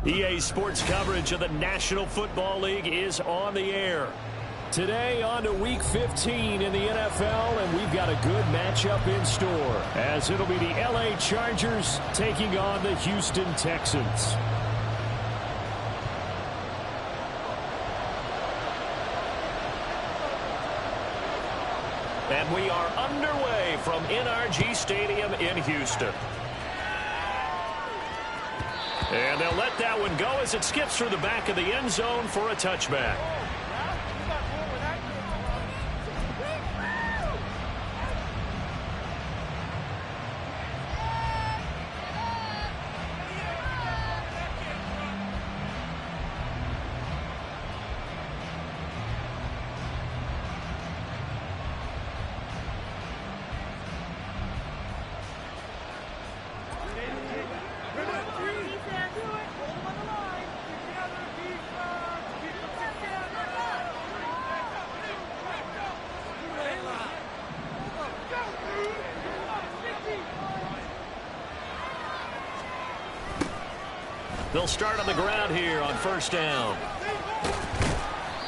EA Sports coverage of the National Football League is on the air. Today on to Week 15 in the NFL, and we've got a good matchup in store, as it'll be the LA Chargers taking on the Houston Texans. And we are underway from NRG Stadium in Houston. And they'll let that one go as it skips through the back of the end zone for a touchback. They'll start on the ground here on first down.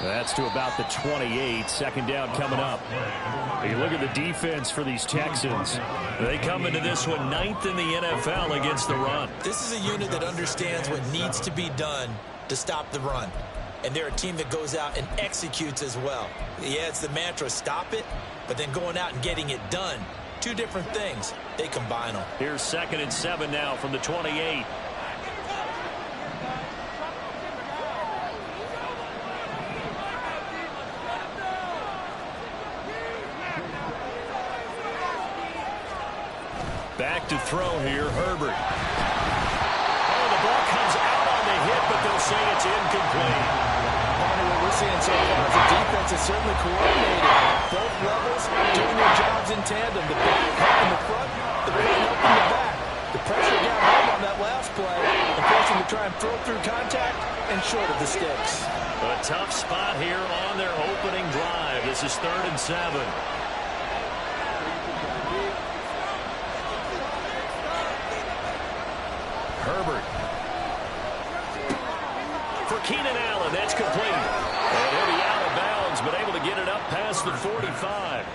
That's to about the 28. Second down coming up. You look at the defense for these Texans. They come into this one 9th in the NFL against the run. This is a unit that understands what needs to be done to stop the run. And they're a team that goes out and executes as well. Yeah, it's the mantra, stop it, but then going out and getting it done. Two different things. They combine them. Here's 2nd and 7 now from the 28. Back to throw here, Herbert. Oh, the ball comes out on the hit, but they'll say it's incomplete. What we're seeing so far is the defense is certainly coordinated. Both levels doing their jobs in tandem. The back helping the front, the front helping the back. The pressure got home on that last play and forced them to try and throw through contact and short of the sticks. A tough spot here on their opening drive. This is 3rd and 7. Herbert. For Keenan Allen, that's complete. And he'll be out of bounds, but able to get it up past the 45.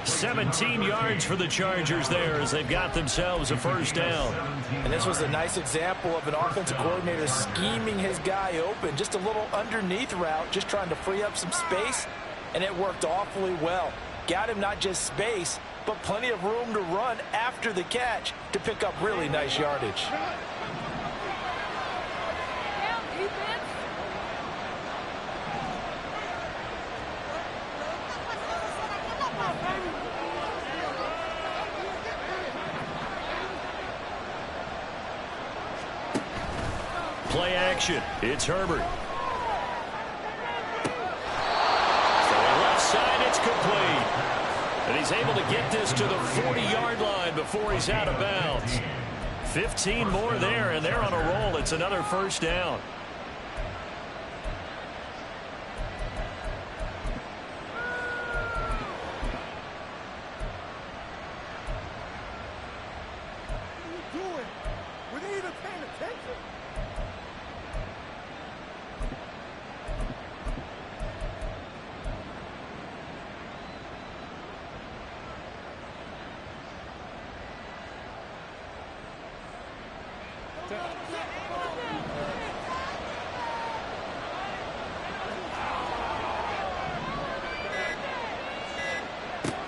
17 yards for the Chargers there as they've got themselves a first down. And this was a nice example of an offensive coordinator scheming his guy open. Just a little underneath route, just trying to free up some space, and it worked awfully well. Got him not just space, but plenty of room to run after the catch to pick up really nice yardage. Play action. It's Herbert. Left side, it's complete. And he's able to get this to the 40-yard line before he's out of bounds. 15 more there, and they're on a roll. It's another first down.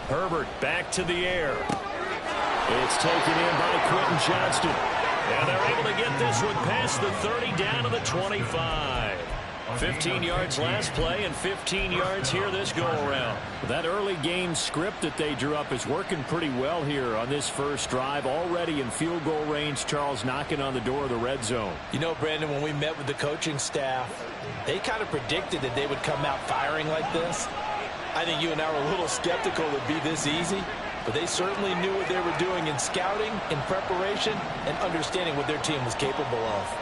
Herbert back to the air. It's taken in by Quentin Johnston. And they're able to get this one past the 30 down to the 25. 15 yards last play and 15 yards here this go-around. That early game script that they drew up is working pretty well here on this first drive. Already in field goal range, Charles knocking on the door of the red zone. You know, Brandon, when we met with the coaching staff, they kind of predicted that they would come out firing like this. I think you and I were a little skeptical it would be this easy, but they certainly knew what they were doing in scouting, in preparation, and understanding what their team was capable of.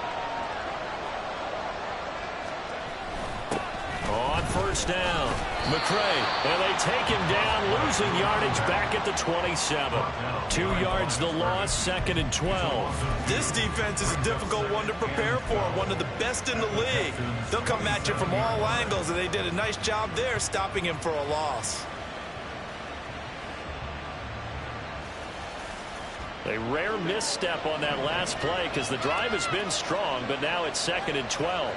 On first down, McCray, and they take him down, losing yardage back at the 27. 2 yards the loss, 2nd and 12. This defense is a difficult one to prepare for, one of the best in the league. They'll come at you from all angles, and they did a nice job there stopping him for a loss. A rare misstep on that last play because the drive has been strong, but now it's 2nd and 12.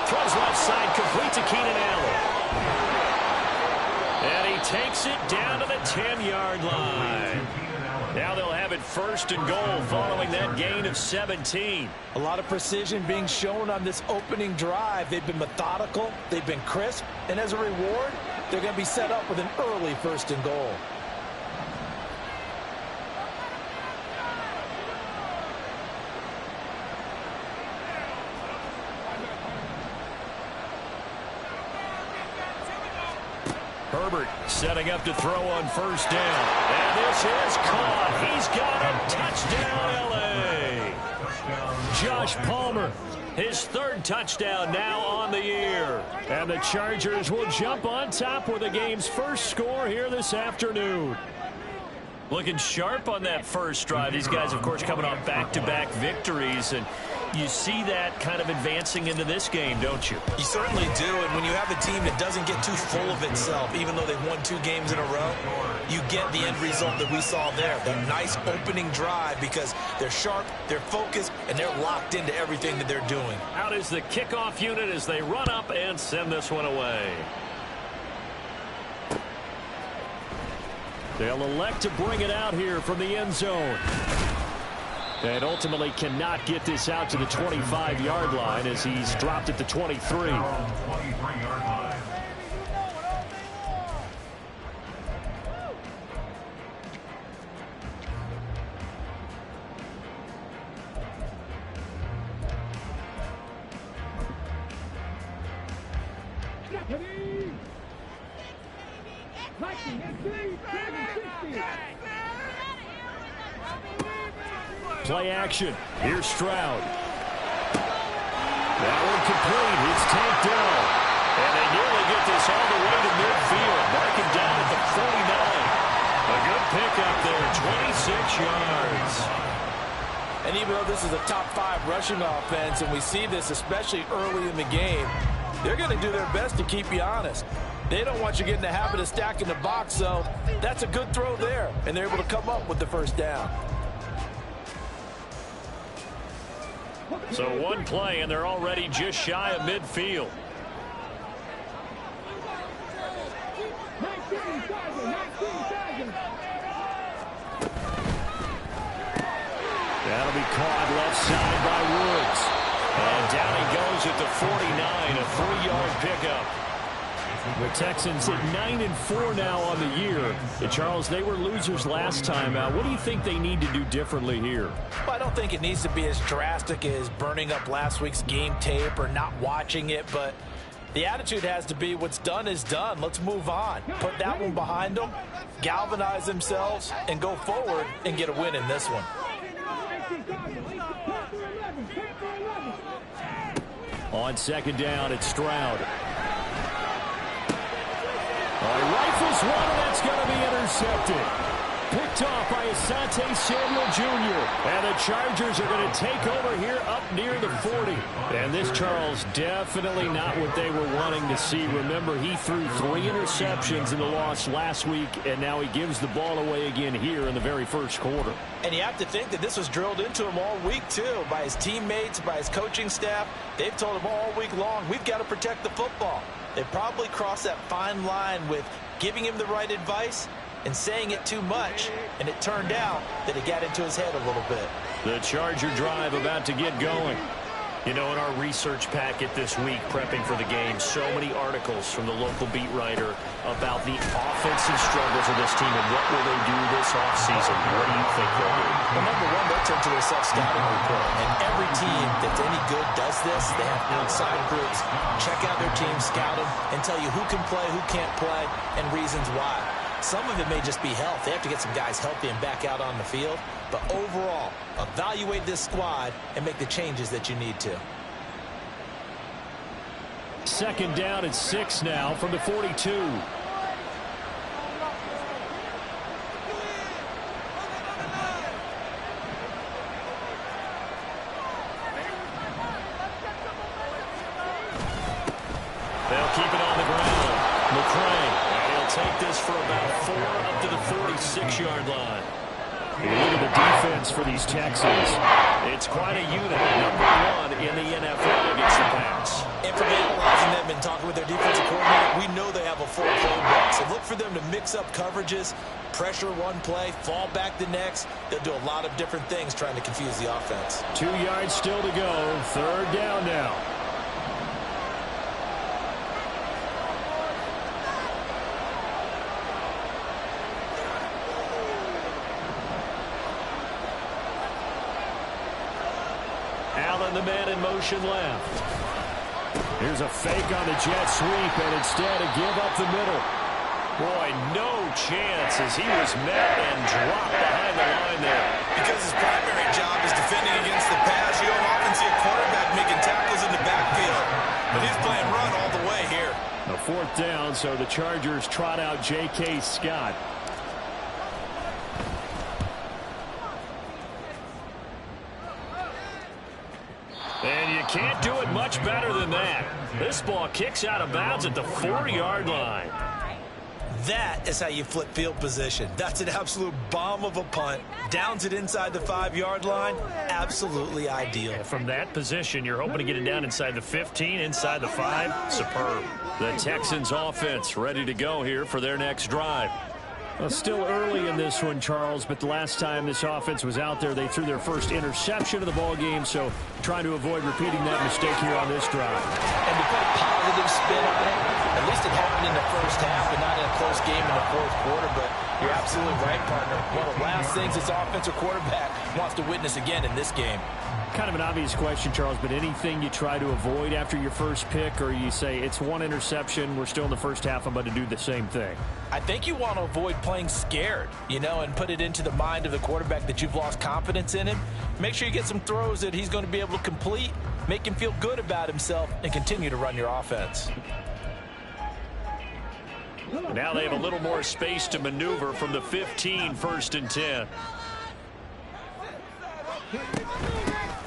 Throws left side, complete to Keenan Allen. And he takes it down to the 10-yard line. Now they'll have it 1st and goal following that gain of 17. A lot of precision being shown on this opening drive. They've been methodical, they've been crisp, and as a reward, they're going to be set up with an early 1st and goal. Herbert setting up to throw on first down. And this is caught. He's got a touchdown, L.A. Josh Palmer, his 3rd touchdown now on the year. And the Chargers will jump on top with the game's first score here this afternoon. Looking sharp on that first drive. These guys, of course, coming off back-to-back victories, and you see that kind of advancing into this game, don't you? You certainly do, and when you have a team that doesn't get too full of itself, even though they've won 2 games in a row, you get the end result that we saw there, that nice opening drive, because they're sharp, they're focused, and they're locked into everything that they're doing. Out is the kickoff unit as they run up and send this one away. They'll elect to bring it out here from the end zone. And ultimately cannot get this out to the 25-yard line as he's dropped at the 23. Play action. Here's Stroud. That one complete. It's tanked down. And they nearly get this all the way to midfield. Marking down at the 49. A good pickup there. 26 yards. And even though this is a top 5 rushing offense, and we see this especially early in the game, they're going to do their best to keep you honest. They don't want you getting the habit of stacking the box, so that's a good throw there. And they're able to come up with the first down. So one play, and they're already just shy of midfield. That'll be caught left side by Woods. And down he goes at the 49, a 3-yard pickup. The Texans at 9-4 now on the year. Charles, they were losers last time out. What do you think they need to do differently here? Well, I don't think it needs to be as drastic as burning up last week's game tape or not watching it, but the attitude has to be what's done is done. Let's move on. Put that one behind them, galvanize themselves, and go forward and get a win in this one. On 2nd down, it's Stroud. Rifles one, and that's going to be intercepted. Picked off by Asante Samuel Jr. And the Chargers are going to take over here up near the 40. And this, Charles, definitely not what they were wanting to see. Remember, he threw 3 interceptions in the loss last week, and now he gives the ball away again here in the very first quarter. And you have to think that this was drilled into him all week, too, by his teammates, by his coaching staff. They've told him all week long, we've got to protect the football. They probably crossed that fine line with giving him the right advice and saying it too much, and it turned out that it got into his head a little bit. The Charger drive about to get going. You know, in our research packet this week, prepping for the game, so many articles from the local beat writer about the offensive struggles of this team and what will they do this offseason. What do you think they'll do? Well, number one, they'll turn to their self-scouting report. And every team that's any good does this. They have outside groups, check out their team, scout them, and tell you who can play, who can't play, and reasons why. Some of it may just be health. They have to get some guys healthy and back out on the field. But overall, evaluate this squad and make the changes that you need to. Second down and 6 now from the 42. They'll keep it on the ground. McCray, he'll take this for about 4 up to the 46-yard line. Look at the defense for these Texans. It's quite a unit. #1 in the NFL against the pass. And from analyzing them and talking with their defensive coordinator, we know they have a full playbook. So look for them to mix up coverages, pressure one play, fall back the next. They'll do a lot of different things trying to confuse the offense. 2 yards still to go. Third down now. Allen, the man in motion left. Here's a fake on the jet sweep, and instead a give up the middle. Boy, no chance as he was met and dropped behind the line there. Because his primary job is defending against the pass, you don't often see a quarterback making tackles in the backfield. But he's playing run all the way here. A 4th down, so the Chargers trot out J.K. Scott. And you can't do it much better than that. This ball kicks out of bounds at the 4-yard line. That is how you flip field position. That's an absolute bomb of a punt. Downs it inside the 5-yard line. Absolutely ideal. And from that position, you're hoping to get it down inside the 15, inside the 5. Superb. The Texans offense ready to go here for their next drive. Well, still early in this one, Charles, but the last time this offense was out there, they threw their first interception of the ball game, so trying to avoid repeating that mistake here on this drive. And to put a positive spin on it, at least it happened in the first half and not in a close game in the 4th quarter, but you're absolutely right, partner. One of the last things this offensive quarterback wants to witness again in this game. Kind of an obvious question, Charles, but anything you try to avoid after your first pick, or you say it's one interception, we're still in the first half, I'm about to do the same thing? I think you want to avoid playing scared, you know, and put it into the mind of the quarterback that you've lost confidence in him. Make sure you get some throws that he's going to be able to complete, make him feel good about himself, and continue to run your offense. Now they have a little more space to maneuver from the 15, 1st and 10.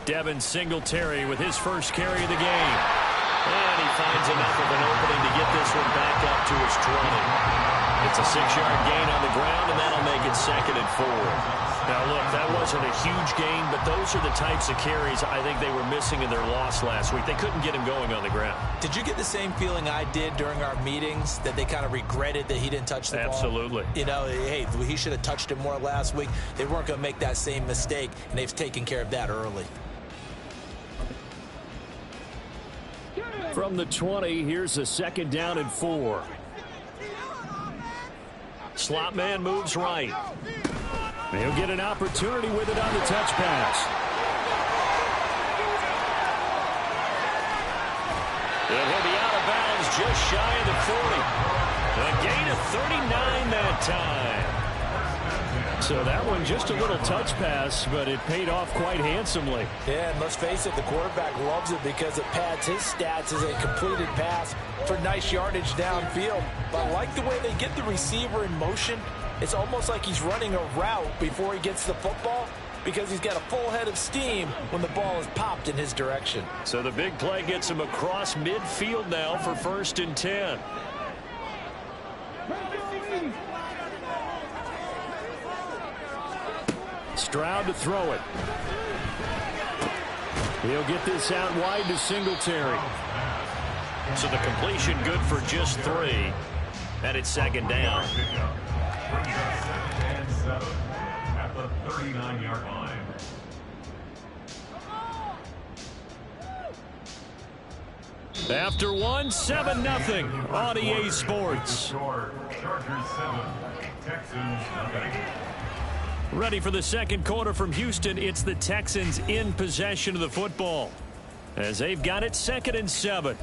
Devin Singletary with his first carry of the game. And he finds enough of an opening to get this one back up to his 20. It's a 6-yard gain on the ground, and that'll make it 2nd and 4. Now, look, that wasn't a huge gain, but those are the types of carries I think they were missing in their loss last week. They couldn't get him going on the ground. Did you get the same feeling I did during our meetings, that they kind of regretted that he didn't touch the ball? Absolutely. You know, hey, he should have touched it more last week. They weren't going to make that same mistake, and they've taken care of that early. From the 20, here's a 2nd down and 4. Slot man moves right. He'll get an opportunity with it on the touch pass. And he'll be out of bounds just shy of the 40. A gain of 39 that time. So that one just a little touch pass, but it paid off quite handsomely. Yeah, and let's face it, the quarterback loves it because it pads his stats as a completed pass for nice yardage downfield. But I like the way they get the receiver in motion. It's almost like he's running a route before he gets the football because he's got a full head of steam when the ball is popped in his direction. So the big play gets him across midfield now for 1st and 10. Stroud to throw it. He'll get this out wide to Singletary. So the completion good for just 3. And it's 2nd down. brings us 2nd and 7 at the 39-yard line. After one, 7-0 on EA Sports. Chargers 7, Texans nothing. Ready for the second quarter from Houston. It's the Texans in possession of the football as they've got it 2nd and 7.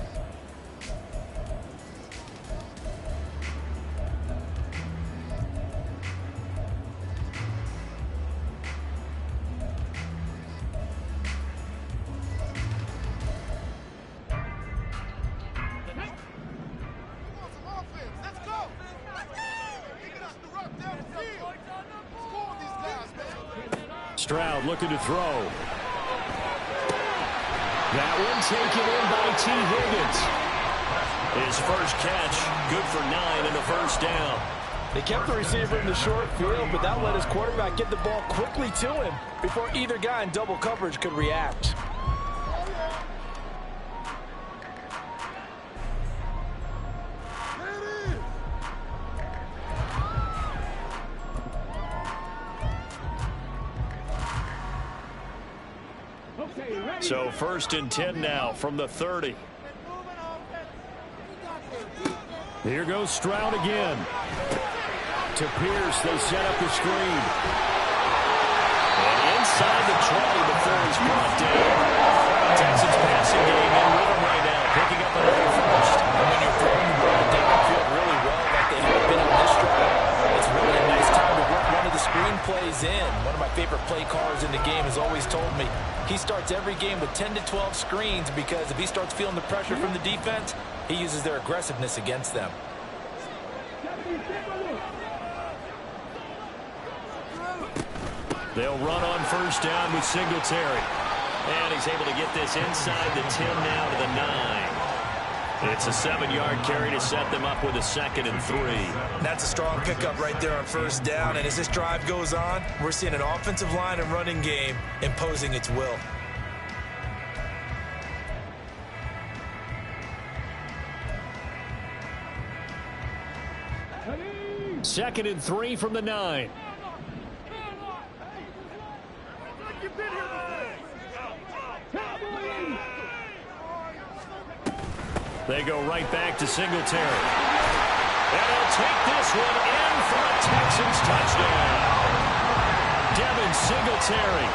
Stroud looking to throw. That one taken in by T. Higgins. His first catch, good for 9 and a first down. They kept the receiver in the short field, but that let his quarterback get the ball quickly to him before either guy in double coverage could react. So 1st and 10 now from the 30. Here goes Stroud again. To Pierce, they set up the screen. And inside the 20 before he's brought down. Texans passing game in rhythm right now, picking up another first. And when you're throwing the ball downfield really well like they have been on this drive, it's really a nice time to work one of the screen plays in. One of my favorite play callers in the game has always told me he starts every game with 10 to 12 screens because if he starts feeling the pressure from the defense, he uses their aggressiveness against them. They'll run on first down with Singletary. And he's able to get this inside the 10 now to the 9. It's a 7-yard carry to set them up with a 2nd and 3. That's a strong pickup right there on first down. And as this drive goes on, we're seeing an offensive line and running game imposing its will. Second and 3 from the 9. They go right back to Singletary. And he'll take this one in for a Texans touchdown. Devin Singletary,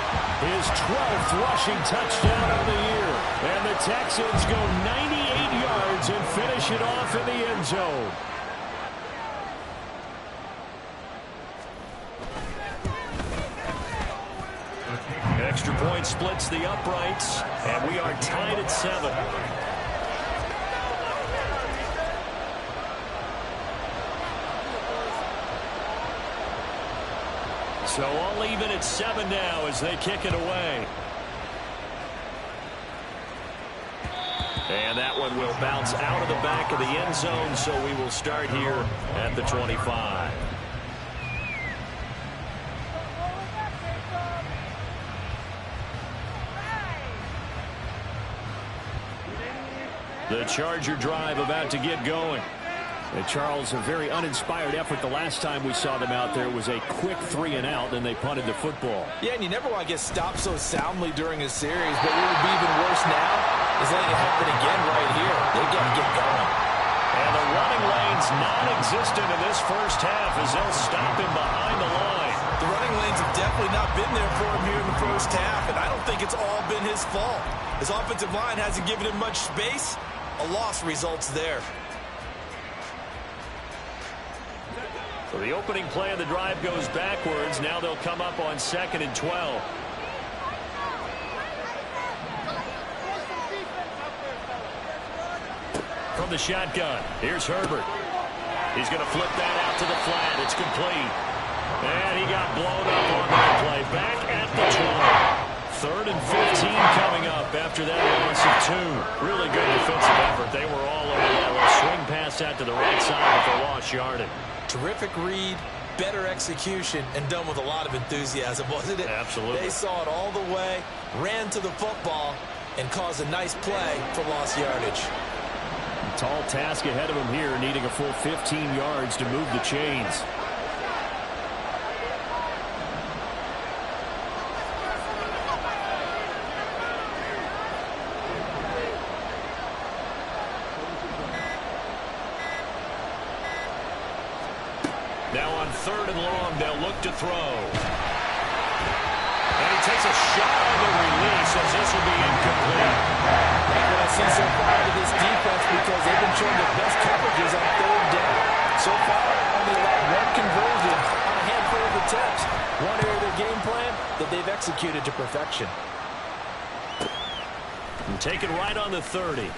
his 12th rushing touchdown of the year. And the Texans go 98 yards and finish it off in the end zone. Extra point splits the uprights, and we are tied at 7. So all even at 7 now as they kick it away. And that one will bounce out of the back of the end zone, so we will start here at the 25. The Charger drive about to get going. And Charles, a very uninspired effort the last time we saw them out there. It was a quick 3 and out, and they punted the football. Yeah, and you never want to get stopped so soundly during a series, but what would be even worse now is letting it happen again right here. They got to get going. And the running lane's non-existent in this first half as they'll stop him behind the line. The running lanes have definitely not been there for him here in the first half, and I don't think it's all been his fault. His offensive line hasn't given him much space. A loss results there. So the opening play of the drive goes backwards. Now they'll come up on 2nd and 12. From the shotgun, here's Herbert. He's going to flip that out to the flat. It's complete. And he got blown up on that play. Back at the 20. 3rd and 15 coming up after that loss of 2. Really good defensive effort. They were all over that little swing pass out to the right side with the lost yardage. Terrific read, better execution, and done with a lot of enthusiasm, wasn't it? Absolutely. They saw it all the way, ran to the football, and caused a nice play for lost yardage. Tall task ahead of him here, needing a full 15 yards to move the chains. Now on 3rd and long, they'll look to throw. And he takes a shot on the release as this will be incomplete. That's what I see so far out of this defense because they've been showing the best coverages on 3rd down. So far, only allowed 1 conversion on a handful of attempts. One area of their game plan that they've executed to perfection. And take it right on the 30.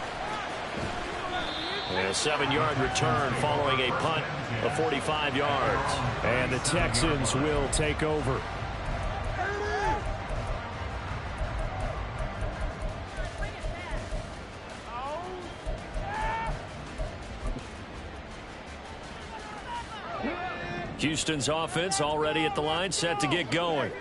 And a 7-yard return following a punt of 45 yards. And the Texans will take over. Houston's offense already at the line, set to get going.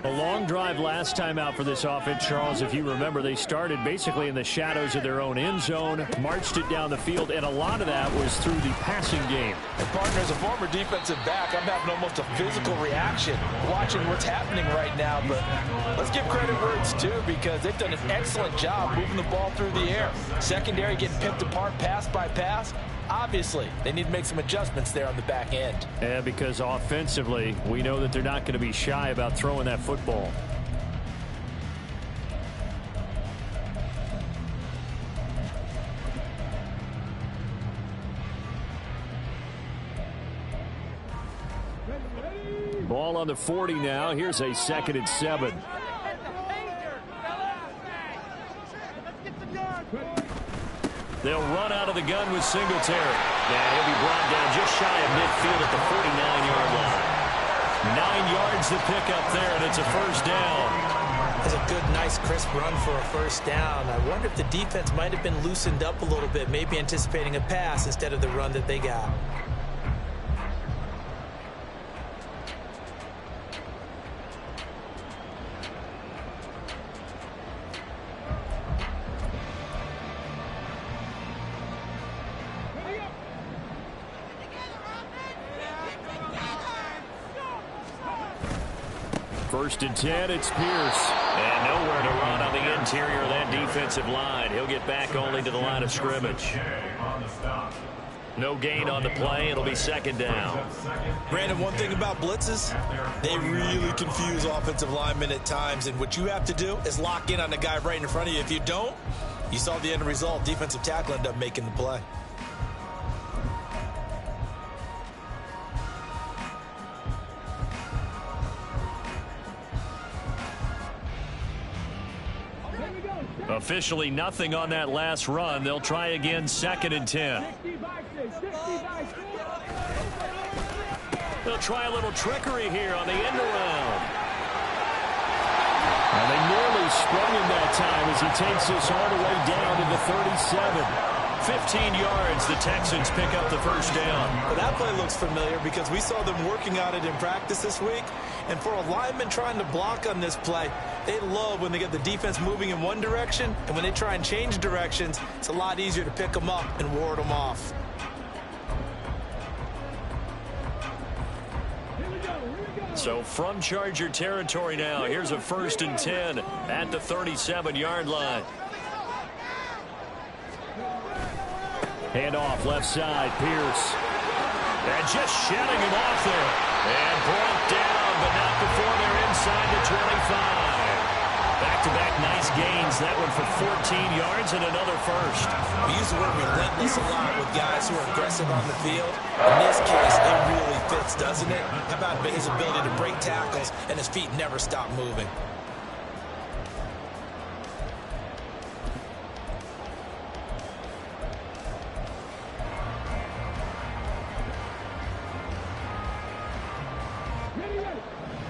A long drive last time out for this offense, Charles. If you remember, they started basically in the shadows of their own end zone, marched it down the field, and a lot of that was through the passing game. And partner, as a former defensive back, I'm having almost a physical reaction watching what's happening right now. But let's give credit where it's due because they've done an excellent job moving the ball through the air. Secondary getting picked apart pass by pass. Obviously, they need to make some adjustments there on the back end. Yeah, because offensively, we know that they're not going to be shy about throwing that football. Ball on the 40 now. Here's a 2nd and 7. They'll run out of the gun with Singletary. And he'll be brought down just shy of midfield at the 49-yard line. 9 yards to pick up there, and it's a 1st down. That's a good, nice, crisp run for a 1st down. I wonder if the defense might have been loosened up a little bit, maybe anticipating a pass instead of the run that they got. First and 10, it's Pierce. And nowhere to run on the interior of that defensive line. He'll get back only to the line of scrimmage. No gain on the play. It'll be 2nd down. Brandon, one thing about blitzes, they really confuse offensive linemen at times. And what you have to do is lock in on the guy right in front of you. If you don't, you saw the end result. Defensive tackle ended up making the play. Officially nothing on that last run. They'll try again, 2nd and 10. They'll try a little trickery here on the end around. And they nearly sprung him that time as he takes this all the way down to the 37. 15 yards, the Texans pick up the 1st down. Well, that play looks familiar because we saw them working on it in practice this week. And for a lineman trying to block on this play, they love when they get the defense moving in one direction. And when they try and change directions, it's a lot easier to pick them up and ward them off. So from Charger territory now, here's a 1st and 10 at the 37-yard line. Handoff left side, Pierce. And just shedding him off there. And brought down, but not before they're inside the 25. Back-to-back nice gains. That one for 14 yards and another 1st. We use the word relentless a lot with guys who are aggressive on the field. In this case, it really fits, doesn't it? How about his ability to break tackles and his feet never stop moving?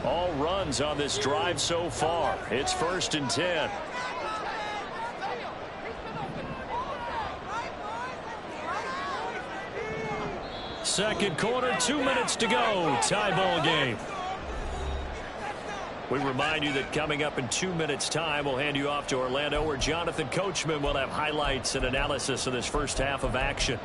All runs on this drive so far. It's 1st and 10. Second quarter, 2 minutes to go. Tie ball game. We remind you that coming up in 2 minutes' time, we'll hand you off to Orlando, where Jonathan Coachman will have highlights and analysis of this first half of action.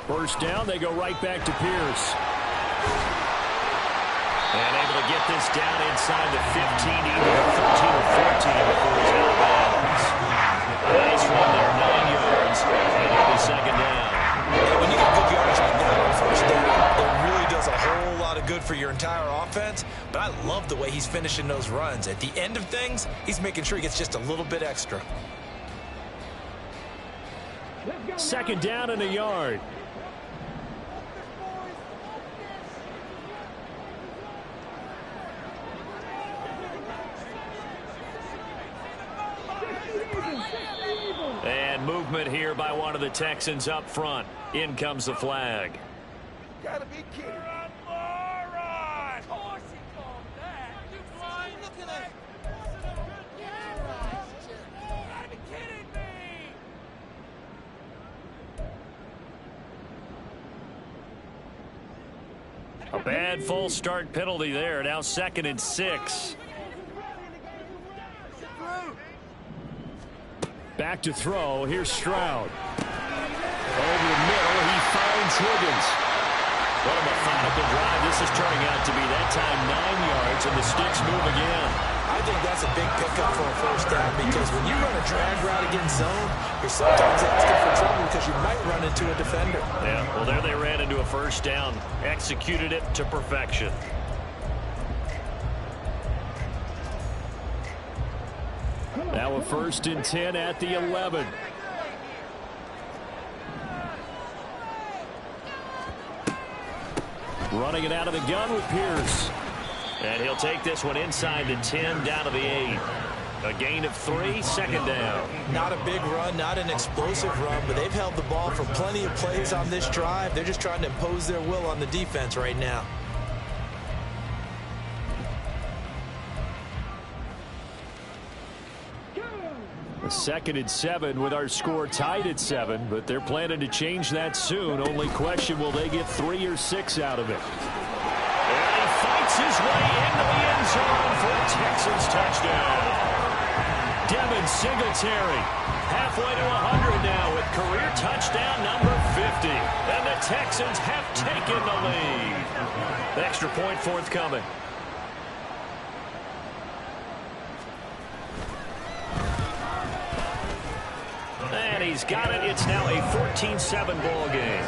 First down, they go right back to Pierce. And able to get this down inside the 15, either 13 or 14 before he's out of bounds. Nice run there, 9 yards, and it'll be second down. Yeah, when you get good yardage like that on first down, it really does a whole lot of good for your entire offense. But I love the way he's finishing those runs. At the end of things, he's making sure he gets just a little bit extra. Second down and a yard. And movement here by one of the Texans up front. In comes the flag. Gotta be kidding. A bad false start penalty there. Now 2nd and 6. Back to throw. Here's Stroud. Over the middle, he finds Higgins. What a methodical drive. This is turning out to be that time 9 yards, and the sticks move again. I think that's a big pickup for a first down because when you run a drag route against zone, you're sometimes asking for trouble because you might run into a defender. Yeah, well, there they ran into a first down. Executed it to perfection. Now a 1st and 10 at the 11. Running it out of the gun with Pierce. And he'll take this one inside the 10, down to the 8. A gain of 3, second down. Not a big run, not an explosive run, but they've held the ball for plenty of plays on this drive. They're just trying to impose their will on the defense right now. A 2nd and 7 with our score tied at 7, but they're planning to change that soon. Only question, will they get 3 or 6 out of it? And he fights his way into the end zone for a Texans touchdown. Devin Singletary halfway to 100 now with career touchdown number 50. And the Texans have taken the lead. The extra point forthcoming. And he's got it. It's now a 14-7 ball game.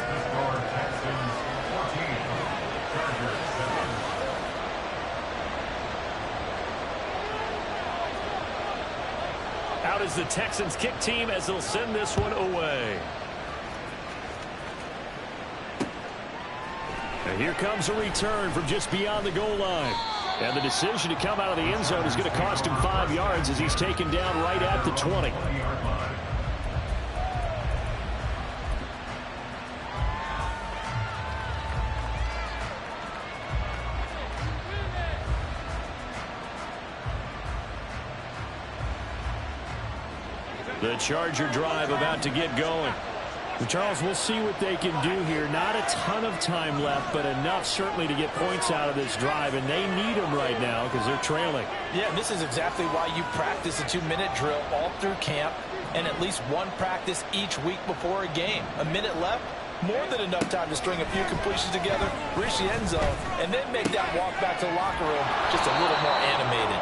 Out is the Texans kick team as they'll send this one away. And here comes a return from just beyond the goal line. And the decision to come out of the end zone is going to cost him 5 yards as he's taken down right at the 20. The Charger drive about to get going. And Charles, we'll see what they can do here. Not a ton of time left, but enough certainly to get points out of this drive, and they need them right now because they're trailing. Yeah, and this is exactly why you practice a 2-minute drill all through camp and at least one practice each week before a game. A minute left, more than enough time to string a few completions together, reach the end zone, and then make that walk back to the locker room just a little more animated.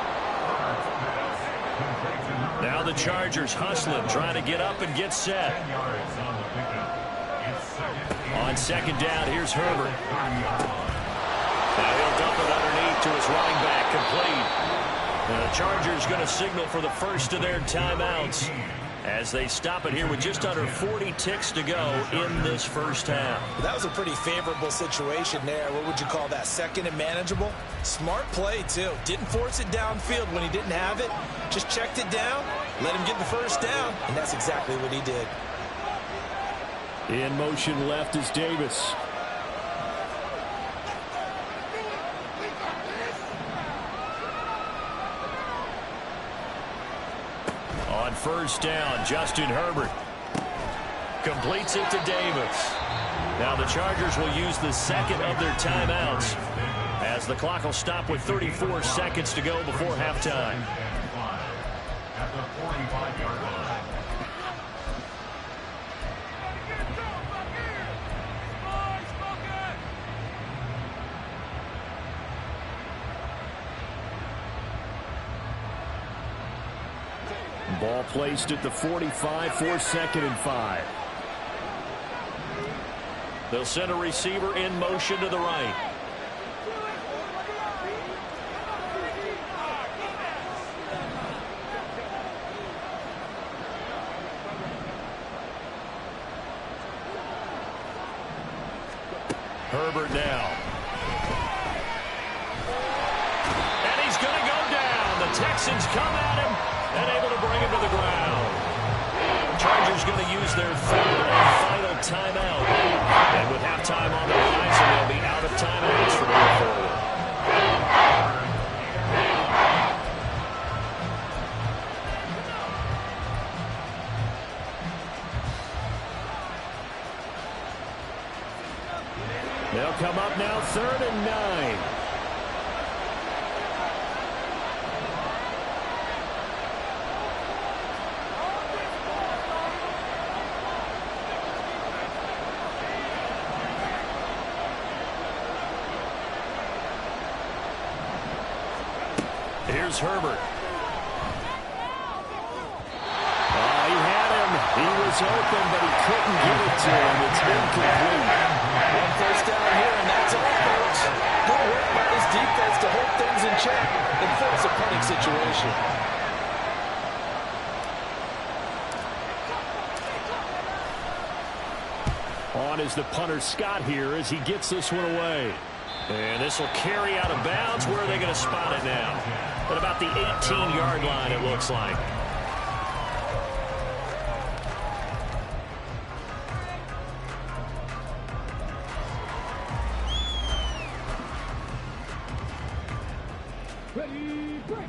Now the Chargers hustling, trying to get up and get set. On second down, here's Herbert. Now he'll dump it underneath to his running back, complete. And the Chargers going to signal for the first of their timeouts as they stop it here with just under 40 ticks to go in this first half. Well, that was a pretty favorable situation there. What would you call that? Second and manageable? Smart play, too. Didn't force it downfield when he didn't have it. Just checked it down, let him get the first down, and that's exactly what he did. In motion left is Davis. On first down, Justin Herbert completes it to Davis. Now the Chargers will use the second of their timeouts as the clock will stop with 34 seconds to go before halftime. At the 45-yard line. Ball placed at the 45 for 2nd and 5. They'll send a receiver in motion to the right. Herbert now. And he's going to go down. The Texans come at him and able to bring him to the ground. Chargers going to use their third and final timeout. And with halftime on the horizon, they'll be out of timeouts from here forward. They'll come up now 3rd and 9. Here's Herbert. He had him. He was open, but he couldn't get it to him. It's incomplete. One first down here, and that's all, folks. Good work by this defense to hold things in check and force a punting situation. On is the punter Scott here as he gets this one away. And this will carry out of bounds. Where are they going to spot it now? At about the 18-yard line, it looks like.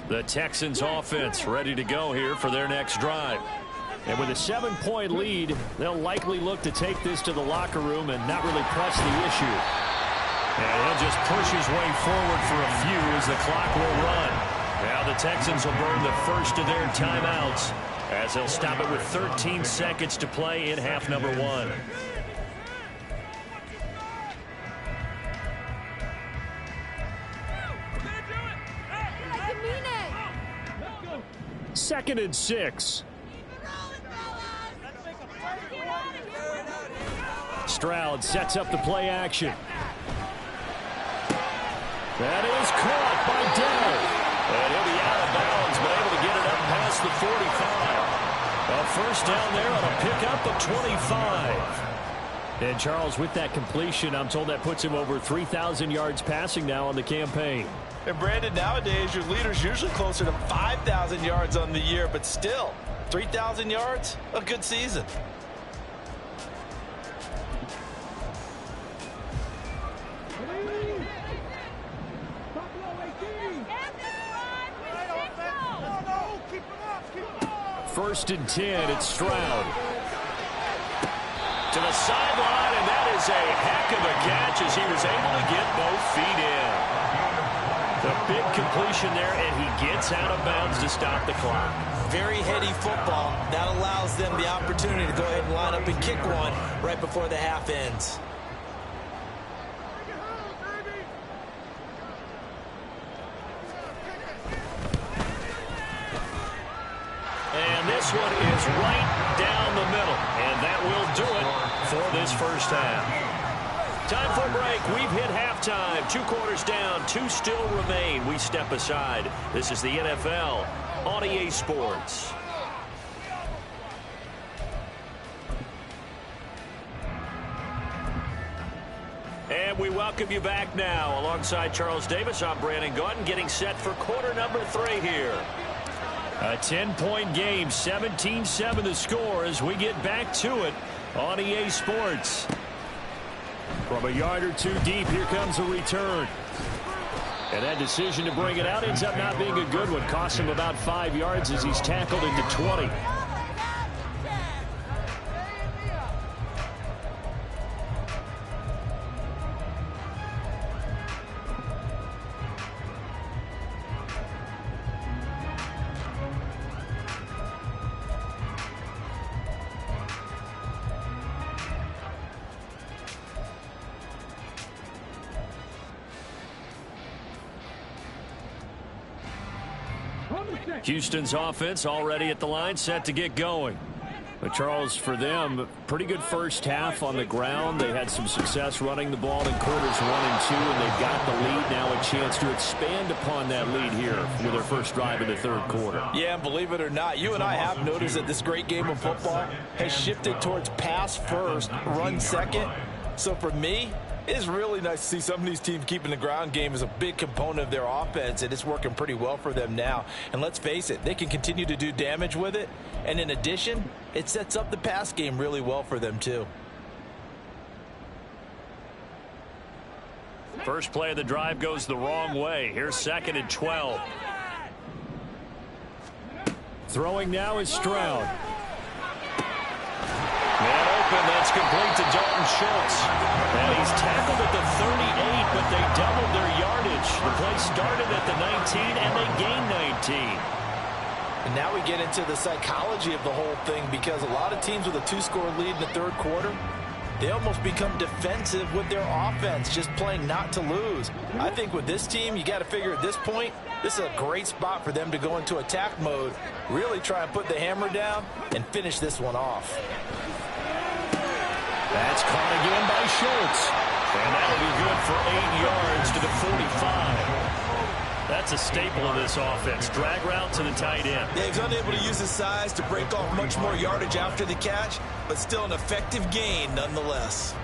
The Texans offense ready to go here for their next drive. And with a 7-point lead, they'll likely look to take this to the locker room and not really press the issue. And he'll just push his way forward for a few as the clock will run. Now the Texans will burn the first of their timeouts as they'll stop it with 13 seconds to play in half number 1. Second and 6. Stroud sets up the play action. That is caught by Dell. And he'll be out of bounds, but able to get it up past the 45. A first down there on a pickup of 25. And Charles, with that completion, I'm told that puts him over 3,000 yards passing now on the campaign. And Brandon, nowadays your leader's usually closer to 5,000 yards on the year, but still, 3,000 yards, a good season. First and 10, it's Stroud. To the sideline, and that is a heck of a catch as he was able to get both feet in. The big completion there, and he gets out of bounds to stop the clock. Very heady football. That allows them the opportunity to go ahead and line up and kick one right before the half ends. And this one is right down the middle. And that will do it for this first half. Time for a break. We've hit halftime. 2 quarters down. 2 still remain. We step aside. This is the NFL on EA Sports. And we welcome you back now. Alongside Charles Davis, I'm Brandon Gaudin, getting set for quarter number 3 here. A 10-point game, 17-7 the score as we get back to it on EA Sports. From a yard or 2 deep, here comes a return. And that decision to bring it out ends up not being a good one. Costs him about 5 yards as he's tackled into 20. Houston's offense already at the line, set to get going. But Charles, for them, pretty good first half on the ground. They had some success running the ball in quarters 1 and 2, and they've got the lead now, a chance to expand upon that lead here with their first drive in the third quarter. Yeah, and believe it or not, you and I have noticed that this great game of football has shifted towards pass first, run second. So for me, it's really nice to see some of these teams keeping the ground game as a big component of their offense, and it's working pretty well for them now. And let's face it, they can continue to do damage with it. And in addition, it sets up the pass game really well for them too. First play of the drive goes the wrong way. Here's 2nd and 12. Throwing now is Stroud. Man open, that's complete to Dalton Schultz. And he's tackled at the 38, but they doubled their yardage. The play started at the 19, and they gained 19. And now we get into the psychology of the whole thing, because a lot of teams with a 2-score lead in the third quarter, they almost become defensive with their offense, just playing not to lose. I think with this team, you got to figure at this point, this is a great spot for them to go into attack mode, really try and put the hammer down and finish this one off. That's caught again by Schultz. And that'll be good for 8 yards to the 45. That's a staple of this offense. Drag route to the tight end. Yeah, he's unable to use his size to break off much more yardage after the catch, but still an effective gain nonetheless.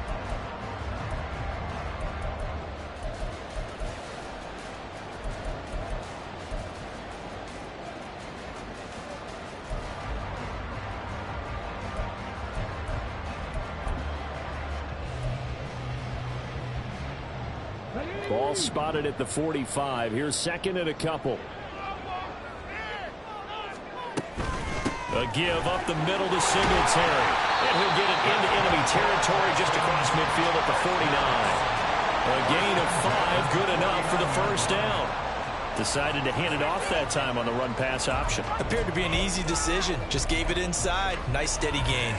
Ball spotted at the 45. Here's 2nd and a couple. A give up the middle to Singletary. And he'll get it into enemy territory just across midfield at the 49. A gain of 5, good enough for the first down. Decided to hand it off that time on the run-pass option. Appeared to be an easy decision. Just gave it inside. Nice steady gain.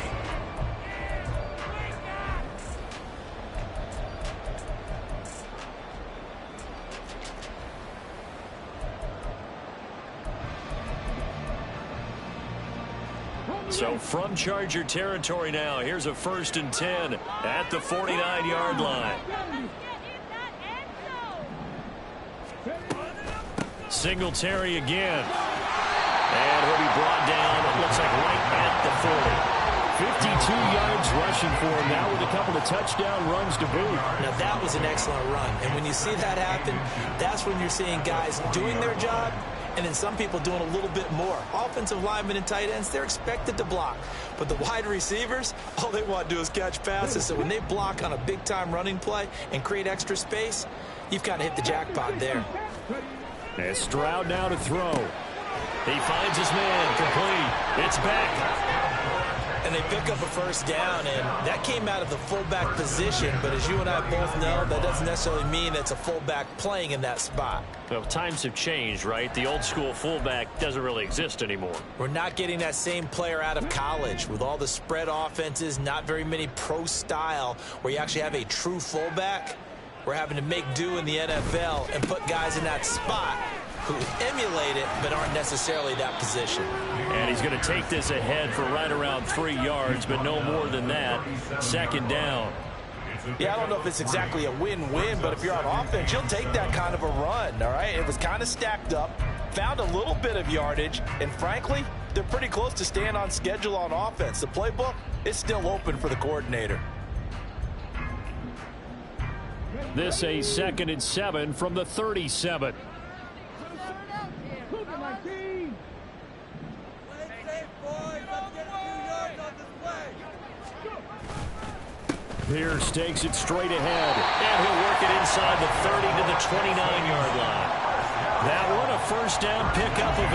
So from Charger territory now, here's a 1st and 10 at the 49-yard line. Singletary again. And he'll be brought down, it looks like right at the 40. 52 yards rushing for him now with a couple of touchdown runs to boot. Now that was an excellent run. And when you see that happen, that's when you're seeing guys doing their job and then some people doing a little bit more. Offensive linemen and tight ends, they're expected to block. But the wide receivers, all they want to do is catch passes. So when they block on a big-time running play and create extra space, you've kind of hit the jackpot there. And Stroud now to throw. He finds his man, complete. It's back. And they pick up a first down, and that came out of the fullback position. But as you and I both know, that doesn't necessarily mean it's a fullback playing in that spot. Well, times have changed, right? The old school fullback doesn't really exist anymore. We're not getting that same player out of college with all the spread offenses, not very many pro style where you actually have a true fullback. We're having to make do in the NFL and put guys in that spot who emulate it but aren't necessarily that position. And he's going to take this ahead for right around 3 yards, but no more than that. 2nd down. Yeah, I don't know if it's exactly a win-win, but if you're on offense, you'll take that kind of a run, all right? It was kind of stacked up, found a little bit of yardage, and frankly, they're pretty close to staying on schedule on offense. The playbook is still open for the coordinator. This a 2nd and 7 from the 37. Pierce takes it straight ahead, and he'll work it inside the 30 to the 29-yard line. That one a first down pickup of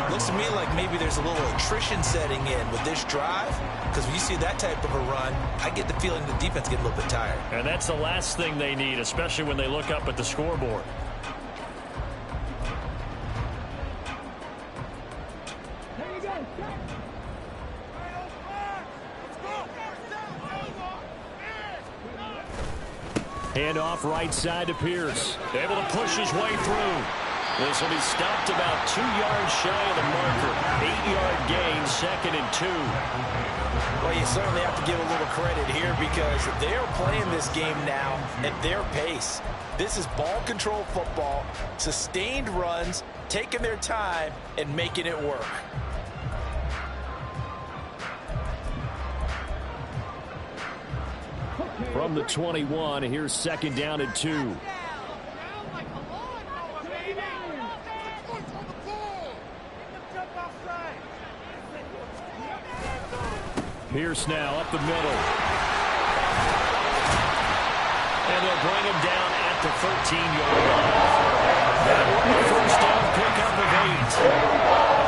8. Looks to me like maybe there's a little attrition setting in with this drive, because when you see that type of a run, I get the feeling the defense get a little bit tired. And that's the last thing they need, especially when they look up at the scoreboard. Hand off right side to Pierce. Able to push his way through. This will be stopped about 2 yards shy of the marker. 8-yard gain, 2nd and 2. Well, you certainly have to give a little credit here because they're playing this game now at their pace. This is ball control football, sustained runs, taking their time and making it work. From the 21, here's 2nd down and 2. Pierce now up the middle. And they'll bring him down at the 13-yard line. That will be a first down pickup of 8.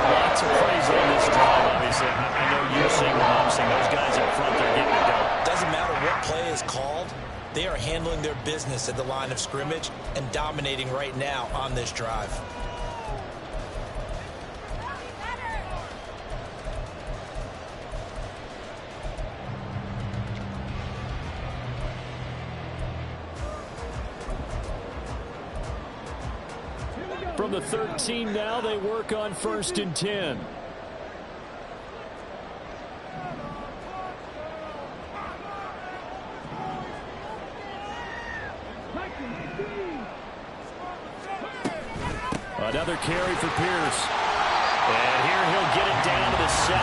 Lots of praise on this drive, obviously. I know you're seeing what I'm seeing. Those guys up front, they're getting it done. Doesn't matter what play is called. They are handling their business at the line of scrimmage and dominating right now on this drive. From the 13 now, they work on 1st and 10. Another carry for Pierce. And here he'll get it down to the 7.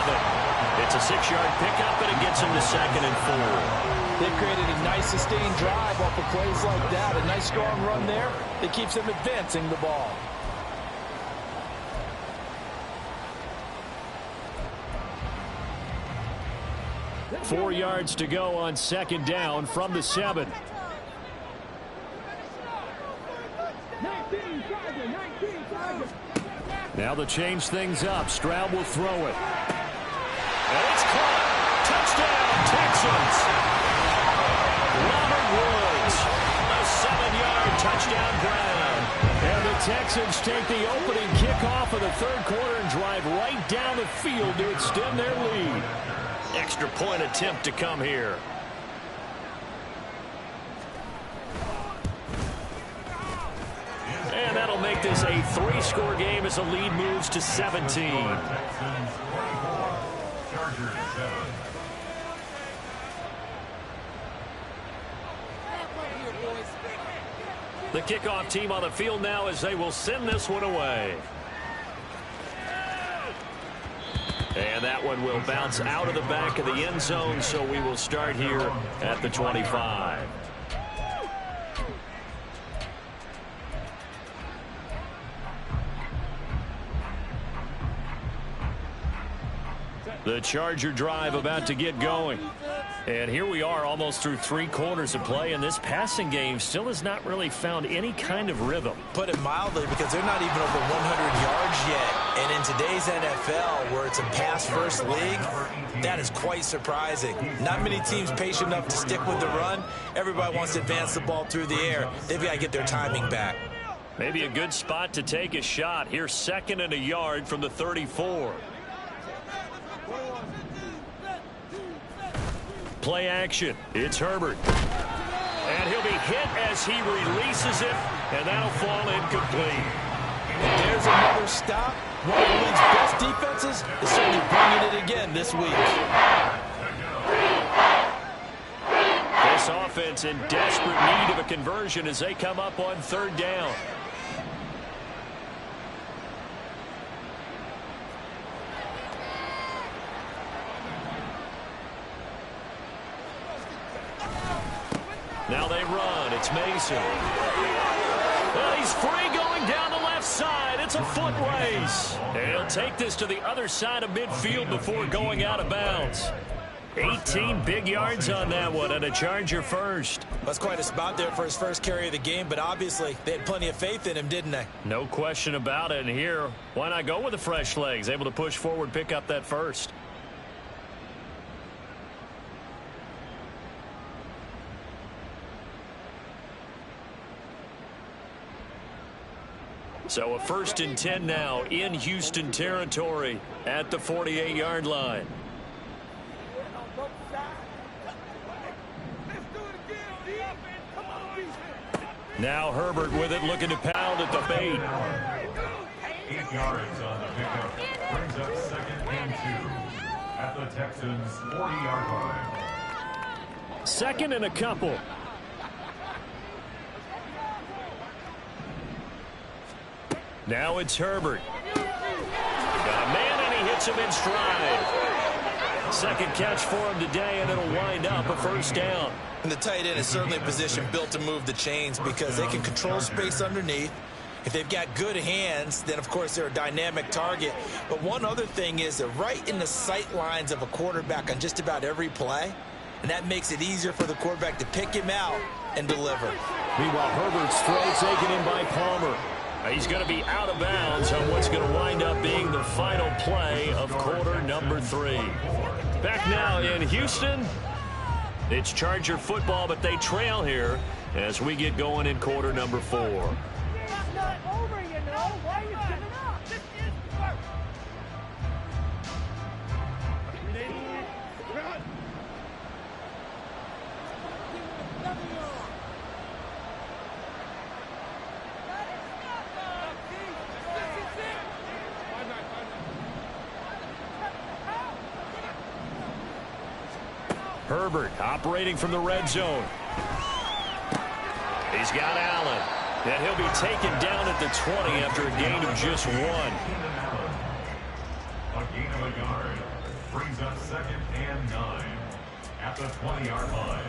It's a 6-yard pickup, and it gets him to 2nd and 4. They've created a nice sustained drive off of plays like that. A nice strong run there that keeps them advancing the ball. Four yards to go on 2nd down from the 7. Now they'll change things up. Stroud will throw it. And it's caught. Touchdown, Texans. Robert Woods, a 7-yard touchdown ground. And the Texans take the opening kickoff of the 3rd quarter and drive right down the field to extend their lead. Extra point attempt to come here. And that'll make this a 3-score game as the lead moves to 17. The kickoff team on the field now as they will send this one away. And that one will bounce out of the back of the end zone, so we will start here at the 25. The Charger drive about to get going. And here we are almost through 3 quarters of play, and this passing game still has not really found any kind of rhythm. Put it mildly, because they're not even over 100 yards yet. And in today's NFL, where it's a pass-first league, that is quite surprising. Not many teams patient enough to stick with the run. Everybody wants to advance the ball through the air. They've got to get their timing back. Maybe a good spot to take a shot. Here's 2nd and a yard from the 34. Play action. It's Herbert. And he'll be hit as he releases it, and that'll fall incomplete. There's another stop. One of the league's best defenses is certainly bringing it again this week. This offense in desperate need of a conversion as they come up on 3rd down. Now they run. It's Mason. Well, he's free going down the left side. It's a foot race. And he'll take this to the other side of midfield before going out of bounds. 18 big yards on that one, and a Charger first. That's quite a spot there for his first carry of the game, but obviously they had plenty of faith in him, didn't they? No question about it. And here, why not go with the fresh legs? Able to push forward, pick up that first. So a 1st and 10 now in Houston territory at the 48-yard line. Now Herbert with it, looking to pound at the bait. 8 yards on the pickup. Brings up 2nd and 2 at the Texans' 40-yard line. 2nd and a couple. Now it's Herbert. Got a man, and he hits him in stride. 2nd catch for him today, and it'll wind up a 1st down. And the tight end is certainly a position built to move the chains because they can control space underneath. If they've got good hands, then, of course, they're a dynamic target. But one other thing is they're right in the sight lines of a quarterback on just about every play, and that makes it easier for the quarterback to pick him out and deliver. Meanwhile, Herbert's throw taken in by Palmer. He's going to be out of bounds on what's going to wind up being the final play of quarter number 3. Back now in Houston, it's Charger football, but they trail here as we get going in quarter number 4. It's not over, you know. Why are you giving up? This is work. Herbert operating from the red zone. He's got Allen. And he'll be taken down at the 20 after a gain of just 1. A gain of a yard. Brings up 2nd and 9 at the 20-yard line.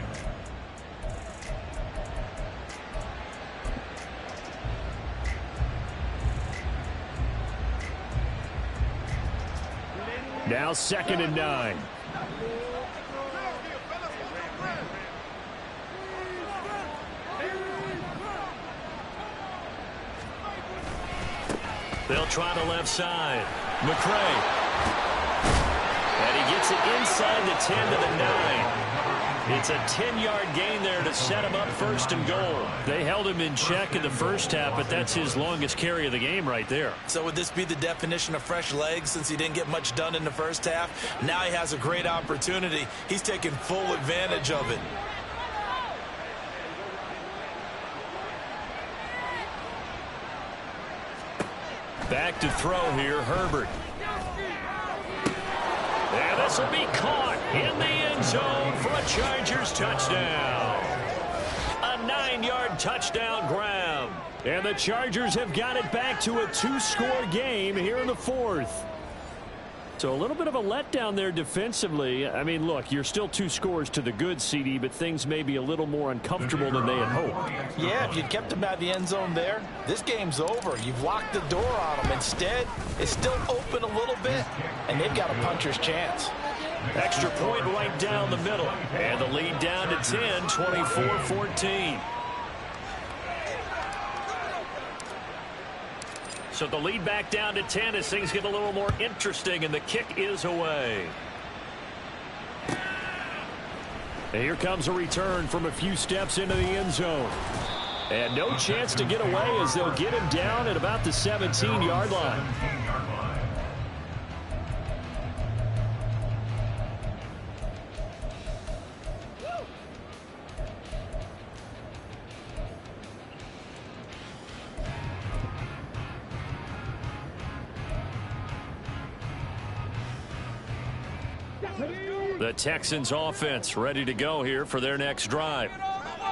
Now 2nd and 9. They'll try the left side. McCray. And he gets it inside the 10 to the 9. It's a 10-yard gain there to set him up 1st and goal. They held him in check in the first half, but that's his longest carry of the game right there. So would this be the definition of fresh legs since he didn't get much done in the first half? Now he has a great opportunity. He's taking full advantage of it. Back to throw here, Herbert. And this will be caught in the end zone for a Chargers touchdown. A 9-yard touchdown grab. And the Chargers have got it back to a 2-score game here in the 4th. So a little bit of a letdown there defensively. I mean, look, you're still 2 scores to the good, CD, but things may be a little more uncomfortable than they had hoped. Yeah, if you kept him out of the end zone there, this game's over. You've locked the door on him. Instead, it's still open a little bit, and they've got a puncher's chance. Extra point right down the middle. And the lead down to 10, 24-14. So the lead back down to 10 as things get a little more interesting, and the kick is away. And here comes a return from a few steps into the end zone. And no chance to get away as they'll get him down at about the 17-yard line. The Texans offense ready to go here for their next drive.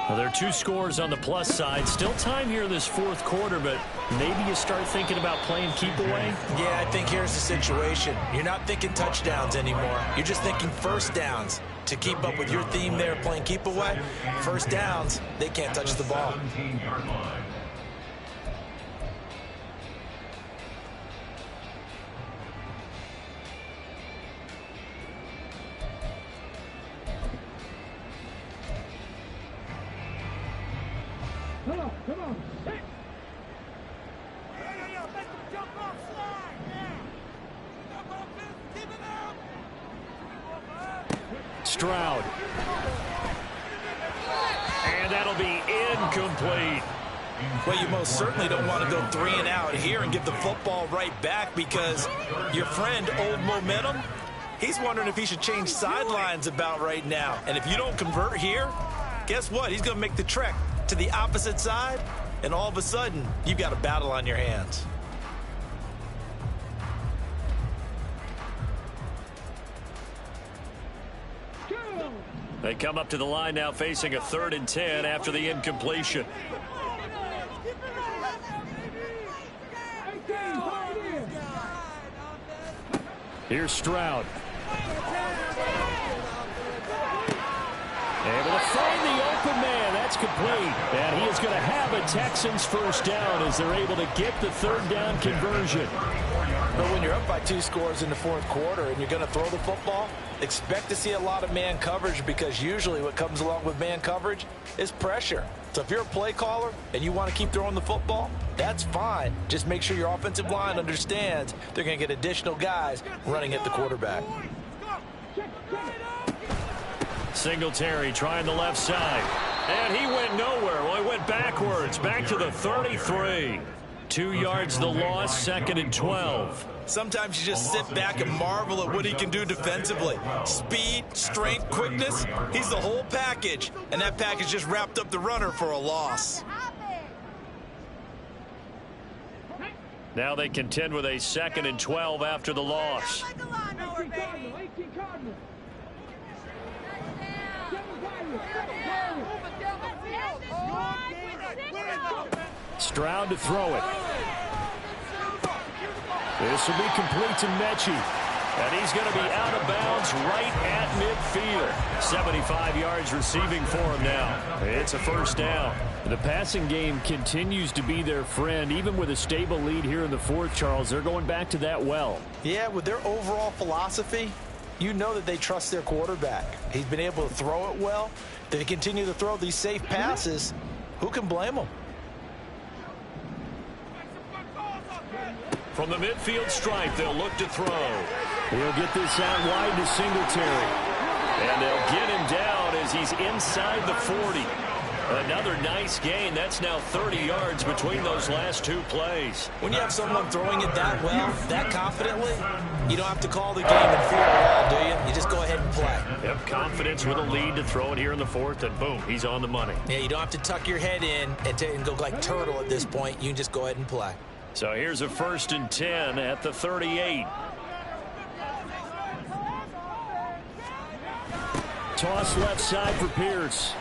Well, there are 2 scores on the plus side. Still time here in this 4th quarter, but maybe you start thinking about playing keep away? Yeah, I think here's the situation. You're not thinking touchdowns anymore. You're just thinking 1st downs. To keep up with your theme there, playing keep away, 1st downs, they can't touch the ball. 17-yard line. Come on. Hey. Yo, make him jump off slide. Yeah. Jump off this. Keep it up. Stroud. And that'll be incomplete. Well, you most certainly don't want to go 3 and out here and give the football right back because your friend, Old Momentum, he's wondering if he should change sidelines about right now. And if you don't convert here, guess what? He's going to make the trek to the opposite side, and all of a sudden, you've got a battle on your hands. They come up to the line now facing a 3rd and 10 after the incompletion. Here's Stroud. Able to find the open man. That's complete. And he is going to have a Texans first down as they're able to get the 3rd down conversion. But when you're up by 2 scores in the 4th quarter and you're going to throw the football, expect to see a lot of man coverage, because usually what comes along with man coverage is pressure. So if you're a play caller and you want to keep throwing the football, that's fine. Just make sure your offensive line understands they're going to get additional guys running at the quarterback. Singletary trying the left side. And he went nowhere. Well, he went backwards. Back to the 33. 2 yards the loss, 2nd and 12. Sometimes you just sit back and marvel at what he can do defensively. Speed, strength, quickness. He's the whole package. And that package just wrapped up the runner for a loss. Now they contend with a 2nd and 12 after the loss. Stroud to throw it. This will be complete to Mechie. And he's going to be out of bounds right at midfield. 75 yards receiving for him now. It's a first down. The passing game continues to be their friend. Even with a stable lead here in the 4th, Charles, they're going back to that well. Yeah, with their overall philosophy, you know that they trust their quarterback. He's been able to throw it well. They continue to throw these safe passes. Who can blame them? From the midfield stripe, they'll look to throw. He'll get this out wide to Singletary. And they'll get him down as he's inside the 40. Another nice gain. That's now 30 yards between those last 2 plays. When you have someone throwing it that well, that confidently, you don't have to call the game in fear at all, do you? You just go ahead and play. Yep, confidence with a lead to throw it here in the 4th, and boom, he's on the money. Yeah, you don't have to tuck your head in and go like turtle at this point. You can just go ahead and play. So here's a 1st and 10 at the 38. Toss left side for Pierce.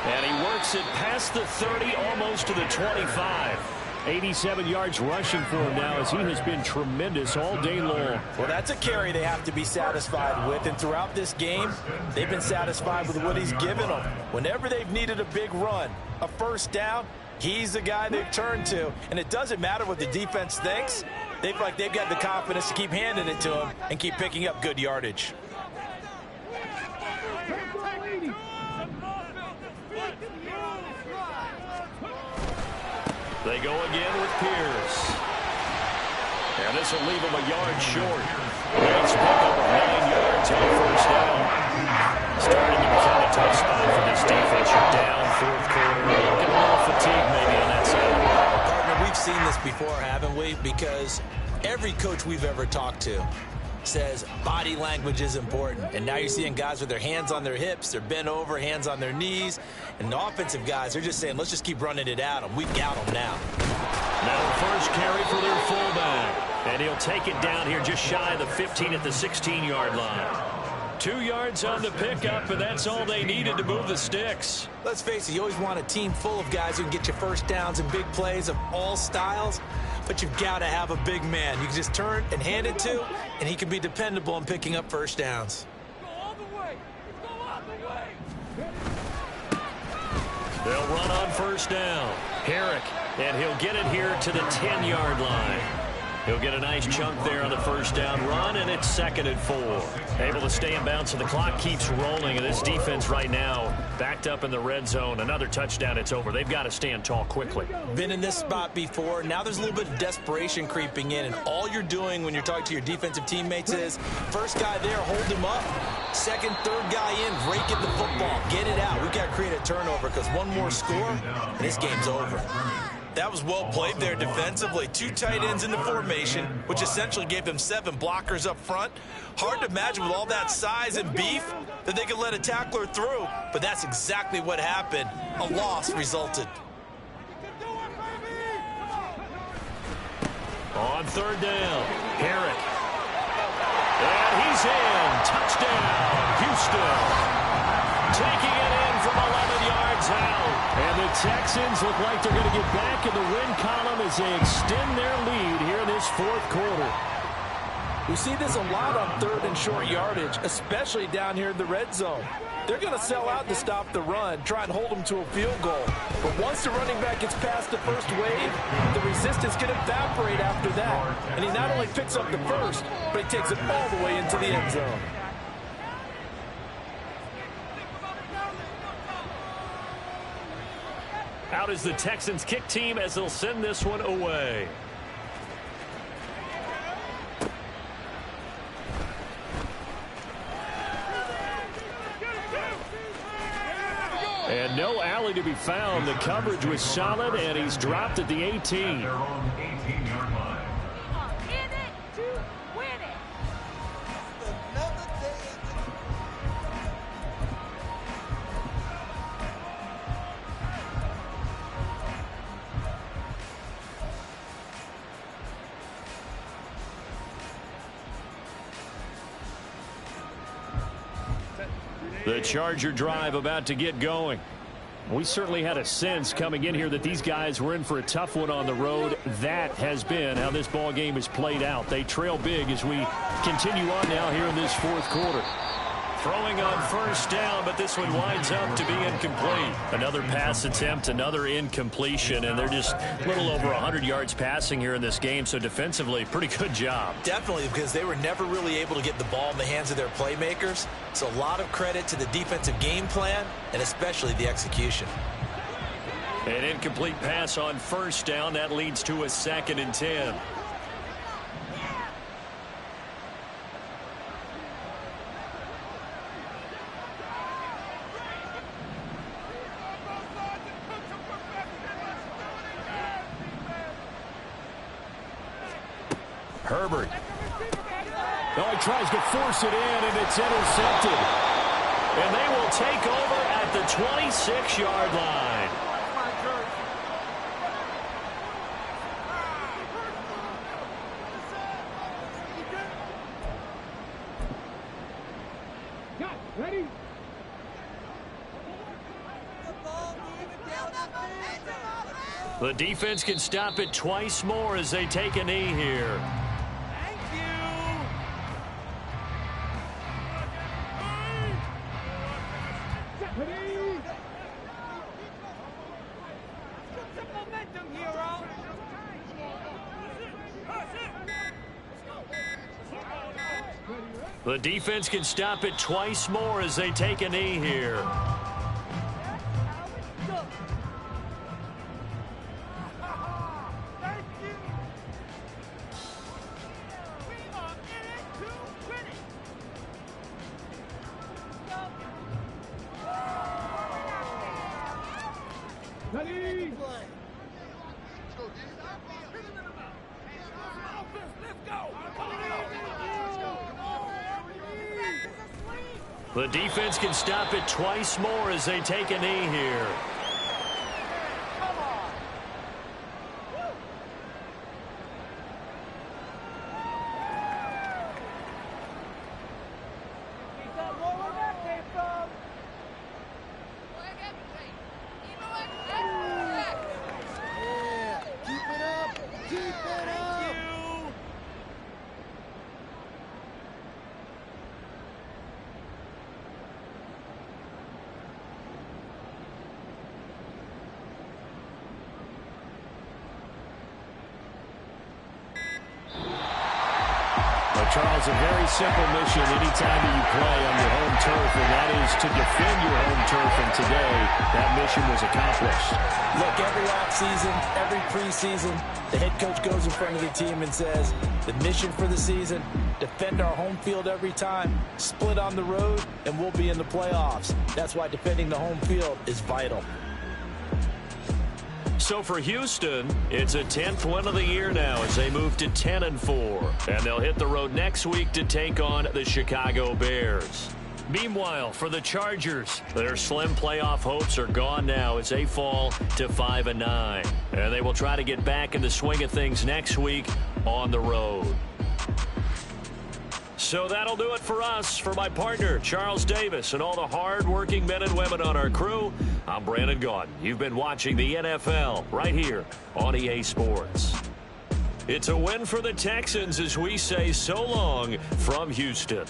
And he works it past the 30, almost to the 25. 87 yards rushing for him now, as he has been tremendous all day long. Well, that's a carry they have to be satisfied with. And throughout this game, they've been satisfied with what he's given them. Whenever they've needed a big run, a first down, he's the guy they've turned to. And it doesn't matter what the defense thinks. They feel like they've got the confidence to keep handing it to him and keep picking up good yardage. They go again with Pierce. And this will leave him a yard short. Nice pickup of 9 yards on first down. Starting to become a tough spot for this defense. You're down 4th quarter. Looking a little fatigue maybe on that side. Partner, we've seen this before, haven't we? Because every coach we've ever talked to says body language is important. And now you're seeing guys with their hands on their hips, they're bent over, hands on their knees. And the offensive guys, they're just saying, let's just keep running it at them. We've got them now. Now the first carry for their fullback. And he'll take it down here just shy of the 15 at the 16-yard line. 2 yards on the pickup, and that's all they needed to move the sticks. Let's face it, you always want a team full of guys who can get you first downs and big plays of all styles. But you've got to have a big man you can just turn and hand it to, and he can be dependable in picking up first downs. They'll run on first down. Herrick, and he'll get it here to the 10-yard line. He'll get a nice chunk there on the first down run, and it's 2nd and 4. Able to stay in bounds, so the clock keeps rolling, and this defense right now backed up in the red zone. Another touchdown, it's over. They've got to stand tall quickly. Been in this spot before. Now there's a little bit of desperation creeping in, and all you're doing when you're talking to your defensive teammates is first guy there, hold him up. Second, third guy in, rake at the football. Get it out. We've got to create a turnover because one more score, and this game's over. That was well played there defensively. 2 tight ends in the formation, which essentially gave them 7 blockers up front. Hard to imagine with all that size and beef that they could let a tackler through, but that's exactly what happened. A loss resulted. On third down, Herrick. And he's in. Touchdown, Houston. Taking it in from 11 yards out. And the Texans look like they're going to get back in the win column as they extend their lead here in this fourth quarter. We see this a lot on third and short yardage, especially down here in the red zone. They're going to sell out to stop the run, try and hold them to a field goal. But once the running back gets past the first wave, the resistance can evaporate after that. And he not only picks up the first, but he takes it all the way into the end zone. Out is the Texans kick team as they'll send this one away. And no alley to be found. The coverage was solid, and he's dropped at the 18. Their own 18-yard line. In it to win it. The Charger drive about to get going. We certainly had a sense coming in here that these guys were in for a tough one on the road. That has been how this ball game has played out. They trail big as we continue on now here in this fourth quarter. Throwing on first down, but this one winds up to be incomplete. Another pass attempt, another incompletion, and they're just a little over 100 yards passing here in this game, so defensively, pretty good job. Definitely, because they were never really able to get the ball in the hands of their playmakers. So a lot of credit to the defensive game plan and especially the execution. An incomplete pass on first down. That leads to a 2nd and 10. Herbert. Oh, he tries to force it in, and it's intercepted. And they will take over at the 26-yard line. Ready? The defense can stop it twice more as they take a knee here. The defense can stop it twice more as they take a knee here. The defense can stop it twice more as they take a knee here. Charles, a very simple mission anytime that you play on your home turf, and that is to defend your home turf, and today that mission was accomplished. Look, every offseason, every preseason, the head coach goes in front of the team and says, the mission for the season, defend our home field every time, split on the road, and we'll be in the playoffs. That's why defending the home field is vital. So for Houston, it's a 10th win of the year now as they move to 10-4. And they'll hit the road next week to take on the Chicago Bears. Meanwhile, for the Chargers, their slim playoff hopes are gone now as they fall to 5-9. And they will try to get back in the swing of things next week on the road. So that'll do it for us. For my partner, Charles Davis, and all the hard-working men and women on our crew, I'm Brandon Gaudin. You've been watching the NFL right here on EA Sports. It's a win for the Texans as we say so long from Houston.